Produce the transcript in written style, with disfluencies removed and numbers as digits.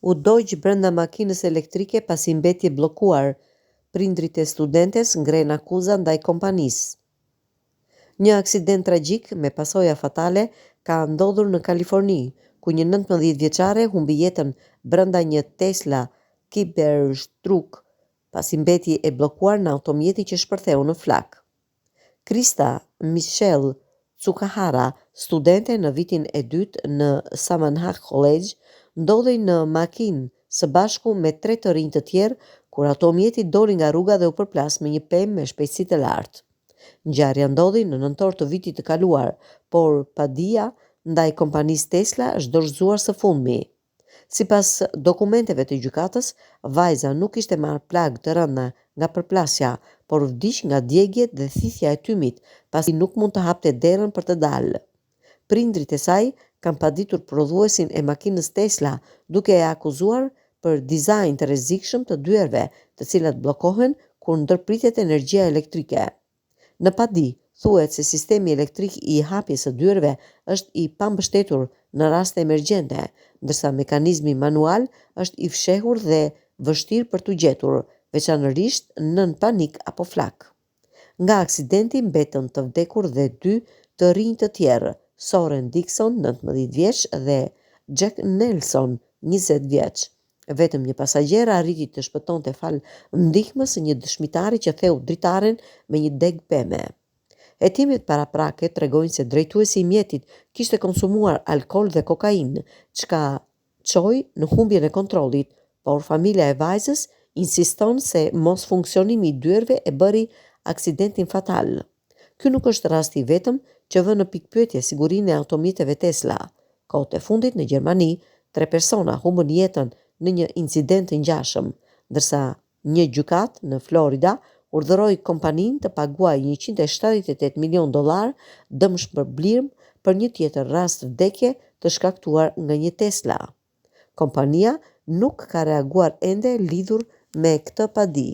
U dojgjë brenda makinës elektrike pasi mbeti bllokuar. Prindrit e studentes ngren akuza ndaj kompanisë. Një aksident tragjik me pasoja fatale ka ndodhur në Kaliforni, ku një 19 vjeçare humbi jetën brenda një Tesla Cybertruck pasi mbeti e bllokuar në automjeti që shpërtheu në flak. Krista Michelle Tsukahara, studente në vitin e dytë në Samanhak College, ndodhej në makinë së bashku me 3 të rinj të tjerë kur automjeti doli nga rruga dhe u përplas me një pemë me shpejtësi të lartë. Ngjarja ndodhi në nëntor të vitit të kaluar, por padia ndaj kompanisë Tesla është dorëzuar së fundmi. Sipas dokumenteve të gjykatës, vajza nuk ishte marrë plagë të rënda nga përplasja, por vdiq nga djegjet dhe thithja e tymit, pasi nuk mund të hapte derën për të dalë. Prindrit e saj kanë paditur prodhuesin e makinës Tesla, duke e akuzuar për dizajn të rrezikshëm të dyerve, të cilat bllokohen kur ndërpritet energjia elektrike. Në padi, thuhet se sistemi elektrik i hapjes së dyerve është i pambështetur në raste emergjente, ndërsa mekanizmi manual është i fshehur dhe vështirë për t'u gjetur, veçanërisht nën panik apo flak. Nga aksidenti mbetën të vdekur dhe 2 të rinj të tjerë, Soren Dixon, 19 vjeç, dhe Jack Nelson, 20 vjeç. Vetëm një pasagjer arriti të shpëtonte fal ndihmës së një dëshmitari që theu dritaren me një deg peme. Hetimet paraprake tregojnë se drejtuesi i mjetit kishte konsumuar alkool dhe kokainë, çka çoi në humbjen e kontrollit, por familja e vajzës insiston se mos funksionimi i dyerve e bëri aksidentin fatal. Ky nuk është rasti i vetëm që vë në pikpyetje sigurinë e automjeteve Tesla. Kohët e fundit në Gjermani, 3 persona humbën jetën në një incident të ngjashëm, ndërsa një gjykat në Florida urdhëroi kompaninë të paguajë $178 milion dëmshpërblim për një tjetër rast vdekje të shkaktuar nga një Tesla. Kompania nuk ka reaguar ende lidhur me këtë padi.